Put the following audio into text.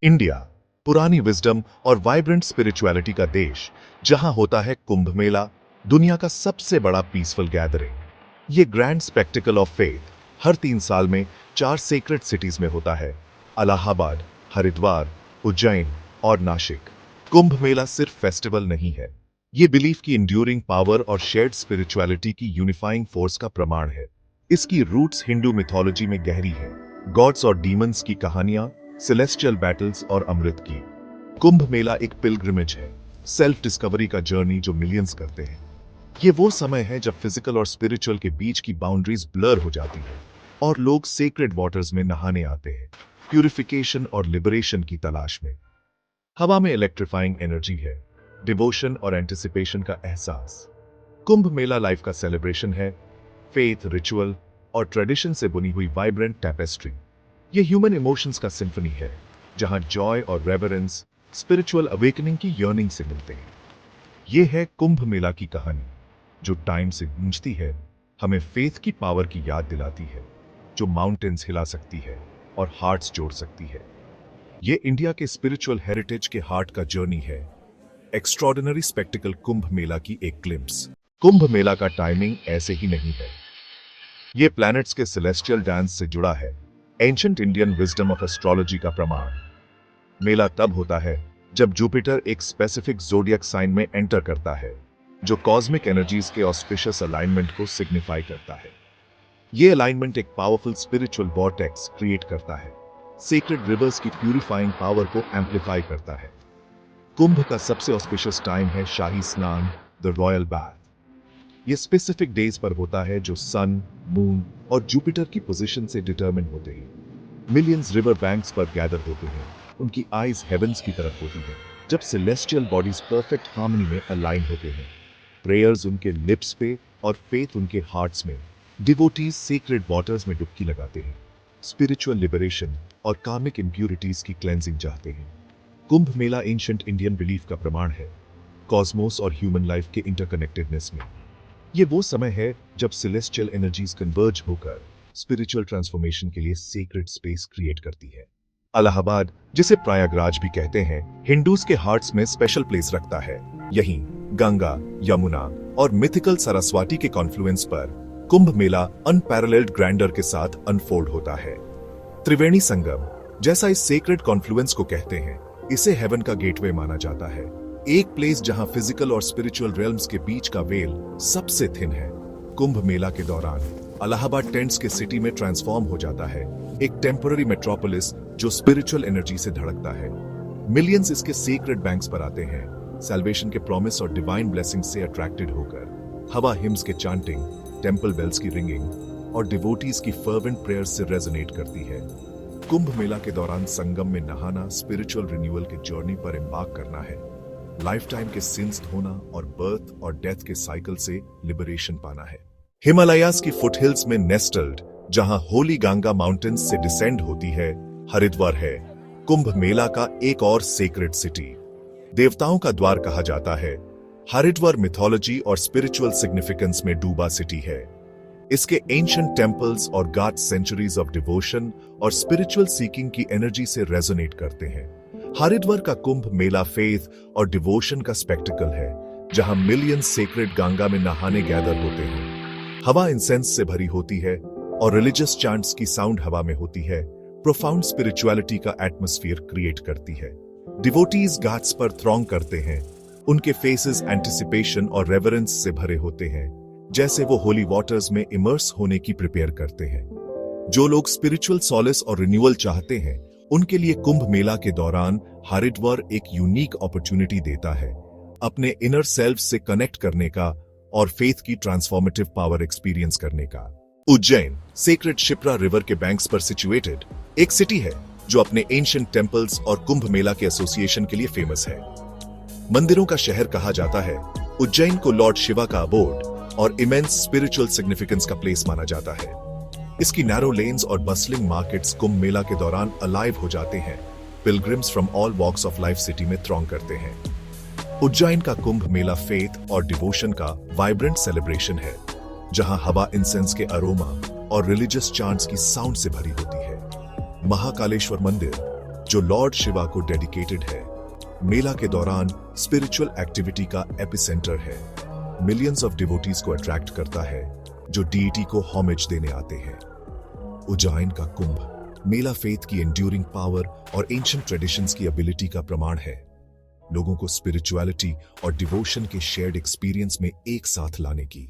India पुरानी wisdom और vibrant spirituality का देश, जहां होता है कुंभ मेला, दुनिया का सबसे बड़ा पीसफुल गैदरिंग। ये ग्रैंड स्पेक्टिकल ऑफ फेथ हर 3 साल में 4 सेक्रेट सिटीज में होता है: इलाहाबाद, हरिद्वार, उज्जैन और नासिक। कुंभ मेला सिर्फ फेस्टिवल नहीं है, ये बिलीफ की इंड्यूरिंग पावर और शेयर्ड स्पिरिचुअलिटी की यूनिफाइंग फोर्स का प्रमाण है। इसकी रूट्स हिंदू मिथोलॉजी में गहरी है, गॉड्स और डीमंस की कहानियां, सेलेस्टियल बैटल्स और अमृत की। कुंभ मेला एक पिलग्रिमेज है, सेल्फ डिस्कवरी का जर्नी जो मिलियंस करते हैं। ये वो समय है जब फिजिकल और स्पिरिचुअल के बीच की बाउंड्रीज ब्लर हो जाती है और लोग सेक्रेड वाटर्स में नहाने आते हैं, प्यूरिफिकेशन और लिबरेशन की तलाश में। हवा में इलेक्ट्रीफाइंग एनर्जी है, डिवोशन और एंटिसिपेशन का एहसास। कुंभ मेला लाइफ का सेलिब्रेशन है, फेथ, रिचुअल और ट्रेडिशन से बुनी हुई वाइब्रेंट टैपेस्ट्री। ये ह्यूमन इमोशंस का सिंफनी है, जहां जॉय और रेवरेंस स्पिरिचुअल अवेकनिंग की यर्निंग से मिलते हैं। ये है कुंभ मेला की कहानी, जो टाइम से गूंजती है, हमें फेथ की पावर की याद दिलाती है, जो माउंटेन्स हिला सकती है और हार्ट्स जोड़ सकती है। ये इंडिया के स्पिरिचुअल हेरिटेज के हार्ट का जर्नी है। एक्स्ट्रॉर्डिनरी स्पेक्टिकल कुंभ मेला की एक ग्लिम्प्स। कुंभ मेला का टाइमिंग ऐसे ही नहीं है, ये प्लैनेट्स के सेलेस्टियल डांस से जुड़ा है, ancient Indian wisdom of astrology का प्रमाण। मेला तब होता है जब जुपिटर एक स्पेसिफिक ज़ोडिएक साइन में एंटर करता है, जो कॉस्मिक एनर्जीज के ऑस्पिशियस अलाइनमेंट को सिग्निफाई करता है। ये अलाइनमेंट एक पावरफुल स्पिरिचुअल वॉर्टेक्स क्रिएट करता है, सेक्रेड रिवर्स की प्यूरिफाइंग पावर को एम्पलीफाई करता है। कुंभ का सबसे ऑस्पिशियस टाइम है शाही स्नान, द रॉयल बाथ। ये स्पेसिफिक डेज पर होता है जो सन, मून और जुपिटर की पोजीशन से डिटरमिन होते हैं। मिलियंस रिवर बैंक्स पर गैदर होते हैं, उनकी आईज हेवंस की तरफ होती हैं जब सेलेस्टियल बॉडीज परफेक्ट हार्मनी में अलाइन होते हैं। प्रेयर्स उनके लिप्स पे और फेथ उनके हार्ट्स में। डिवोटीज सीक्रेट वाटर्स में डुबकी लगाते हैं, स्पिरिचुअल लिबरेशन और कार्मिक इंप्यूरिटीज की क्लेंजिंग चाहते हैं। Kumbh Mela ancient Indian belief का प्रमाण है, कॉस्मोस और ह्यूमन लाइफ के इंटरकनेक्टेडनेस में। ये वो समय है जब सेलेस्टियल एनर्जीज कन्वर्ज होकर स्पिरिचुअल ट्रांसफॉर्मेशन के लिए सीक्रेट स्पेस क्रिएट करती है। इलाहाबाद, जिसे प्रयागराज भी कहते हैं, हिंदूज के हार्ट्स में स्पेशल प्लेस रखता है। यहीं गंगा, यमुना और मिथिकल सरस्वती के कॉन्फ्लुएंस पर कुंभ मेला अनपैरेलल्ड ग्रैंडर के साथ अनफोल्ड होता है। त्रिवेणी संगम, जैसा इस सेक्रेट कॉन्फ्लुएंस को कहते हैं, इसे हेवन का गेटवे माना जाता है, एक प्लेस जहां फिजिकल और स्पिरिचुअल रियल्म्स के बीच का वेल सबसे थिन है। कुंभ मेला के दौरान इलाहाबाद टेंट्स के सिटी में ट्रांसफॉर्म हो जाता है, एक टेम्पररी मेट्रोपोलिस जो स्पिरिचुअल एनर्जी से धड़कता है। मिलियंस इसके सीक्रेट बैंक्स पर आते हैं, सैल्वेशन के प्रॉमिस और डिवाइन ब्लेसिंग से अट्रैक्टेड होकर। हवा हिम्स के चांटिंग, टेम्पल बेल्स की रिंगिंग और डिवोटीज की फर्वेंट प्रेयर्स से रेजोनेट करती है। कुंभ मेला के दौरान संगम में नहाना स्पिरिचुअल रिन्यूअल के जर्नी पर एम्बार्क करना है, लाइफ टाइम के सिंस धोना और बर्थ और डेथ के साइकिल से लिबरेशन पाना है। हिमालयास की फुटहिल्स में नेस्टल्ड, जहां होली गंगा माउंटेन्स से डिसेंड होती है, हरिद्वार है कुंभ मेला का एक और सेक्रेट सिटी। देवताओं का द्वार कहा जाता है, हरिद्वार मिथोलॉजी और स्पिरिचुअल सिग्निफिकेंस में डूबा सिटी है। इसके एंशिएंट टेम्पल्स और गाड्स सेंचुरीज ऑफ डिवोशन और स्पिरिचुअल सीकिंग की एनर्जी से रेजोनेट करते हैं। हरिद्वार का कुंभ मेला फेथ और डिवोशन का स्पेक्टिकल है, जहां मिलियंस सेक्रेड गंगा में नहाने गैदर होते हैं। हवा इंसेंस से भरी होती है और रिलीजियस चांट्स की साउंड हवा में होती है, प्रोफाउंड स्पिरिचुअलिटी का एटमॉस्फेयर क्रिएट करती है। डिवोटीज घाट्स पर थ्रॉन्ग करते हैं, उनके फेसेस एंटिसिपेशन और रेवरेंस से भरे होते हैं, जैसे वो होली वाटर्स में इमर्स होने की प्रिपेयर करते हैं। जो लोग स्पिरिचुअल सॉलिस और रिन्यूअल चाहते हैं, उनके लिए कुंभ मेला के दौरान हरिद्वार एक यूनिक अपॉर्चुनिटी देता है, अपने इनर सेल्फ से कनेक्ट करने का और फेथ की ट्रांसफॉर्मेटिव पावर एक्सपीरियंस करने का। उज्जैन, सेक्रेड शिप्रा रिवर के बैंक्स पर सिचुएटेड एक सिटी है, जो अपने एंशिएंट टेम्पल्स और कुंभ मेला के एसोसिएशन के लिए फेमस है। मंदिरों का शहर कहा जाता है, उज्जैन को लॉर्ड शिवा का अबोर्ड और इमेंस स्पिरिचुअल सिग्निफिकेंस का प्लेस माना जाता है। इसकी नैरो लेन्स और बस्लिंग मार्केट्स कुंभ मेला के दौरान अलाइव हो जाते हैं, pilgrims from all walks of life city में थ्रॉन्ग करते हैं। उज्जैन का कुंभ मेला फेथ और डिवोशन का वाइब्रेंट सेलिब्रेशन है, जहां हवा इंसेंस के अरोमा और रिलीजियस चांट्स की साउंड से भरी होती है। महाकालेश्वर मंदिर, जो लॉर्ड शिवा को डेडिकेटेड है। मेला के दौरान स्पिरिचुअल एक्टिविटी का एपिसेंटर है। मिलियंस ऑफ डिवोटीज को अट्रैक्ट करता है जो डीटी को होमेज देने आते हैं। उज्जैन का कुंभ मेला फेथ की एंड्यूरिंग पावर और एंशिएंट ट्रेडिशंस की एबिलिटी का प्रमाण है, लोगों को स्पिरिचुअलिटी और डिवोशन के शेयर्ड एक्सपीरियंस में एक साथ लाने की।